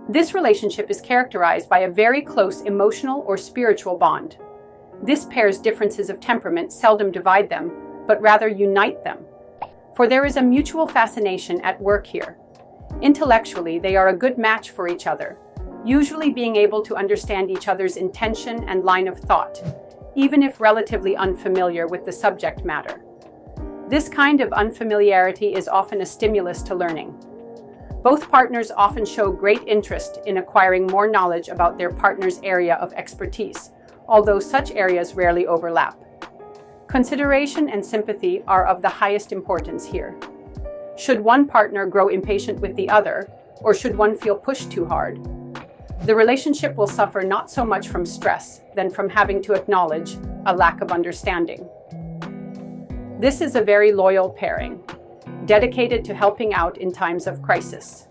This relationship is characterized by a very close emotional or spiritual bond. This pair's differences of temperament seldom divide them, but rather unite them. For there is a mutual fascination at work here. Intellectually, they are a good match for each other, usually being able to understand each other's intention and line of thought, even if relatively unfamiliar with the subject matter. This kind of unfamiliarity is often a stimulus to learning. Both partners often show great interest in acquiring more knowledge about their partner's area of expertise, although such areas rarely overlap. Consideration and sympathy are of the highest importance here. Should one partner grow impatient with the other, or should one feel pushed too hard? The relationship will suffer not so much from stress than from having to acknowledge a lack of understanding. This is a very loyal pairing, dedicated to helping out in times of crisis.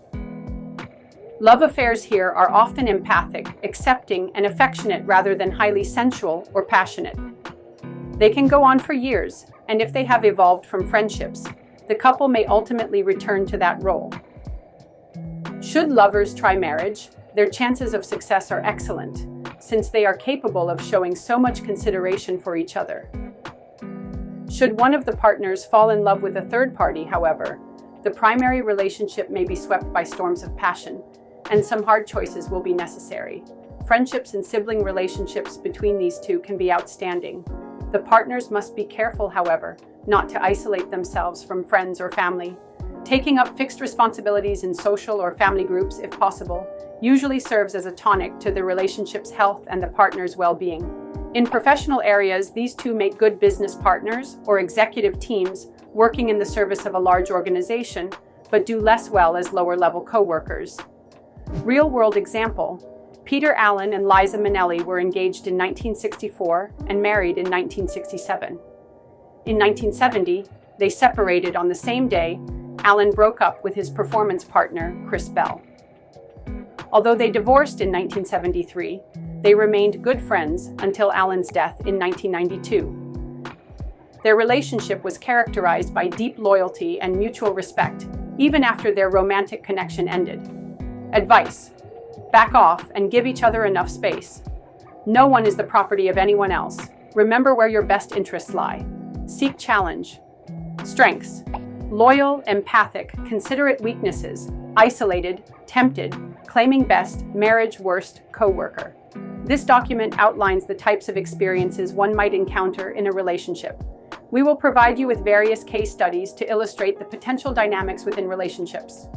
Love affairs here are often empathic, accepting, and affectionate rather than highly sensual or passionate. They can go on for years, and if they have evolved from friendships, the couple may ultimately return to that role. Should lovers try marriage, their chances of success are excellent, since they are capable of showing so much consideration for each other. Should one of the partners fall in love with a third party, however, the primary relationship may be swept by storms of passion, and some hard choices will be necessary. Friendships and sibling relationships between these two can be outstanding. The partners must be careful, however, not to isolate themselves from friends or family. Taking up fixed responsibilities in social or family groups, if possible, usually serves as a tonic to the relationship's health and the partner's well-being. In professional areas, these two make good business partners or executive teams working in the service of a large organization, but do less well as lower-level co-workers. Real-world example: Peter Allen and Liza Minnelli were engaged in 1964 and married in 1967. In 1970, they separated on the same day Allen broke up with his performance partner, Chris Bell. Although they divorced in 1973, they remained good friends until Allen's death in 1992. Their relationship was characterized by deep loyalty and mutual respect, even after their romantic connection ended. Advice: back off and give each other enough space. No one is the property of anyone else. Remember where your best interests lie. Seek challenge. Strengths: loyal, empathic, considerate. Weaknesses: isolated, tempted, claiming best, marriage worst, co-worker. This document outlines the types of experiences one might encounter in a relationship. We will provide you with various case studies to illustrate the potential dynamics within relationships.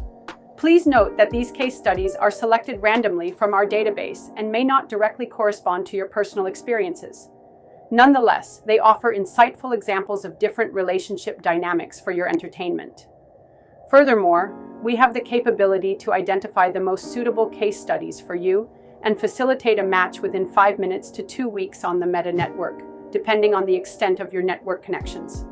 Please note that these case studies are selected randomly from our database and may not directly correspond to your personal experiences. Nonetheless, they offer insightful examples of different relationship dynamics for your entertainment. Furthermore, we have the capability to identify the most suitable case studies for you and facilitate a match within 5 minutes to 2 weeks on the Meta network, depending on the extent of your network connections.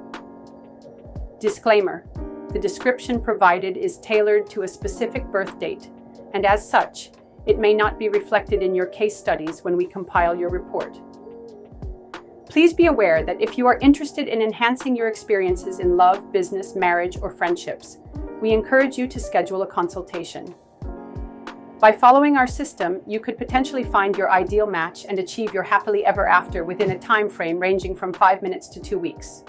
Disclaimer: the description provided is tailored to a specific birth date, and as such, it may not be reflected in your case studies when we compile your report. Please be aware that if you are interested in enhancing your experiences in love, business, marriage, or friendships, we encourage you to schedule a consultation. By following our system, you could potentially find your ideal match and achieve your happily ever after within a time frame ranging from 5 minutes to 2 weeks.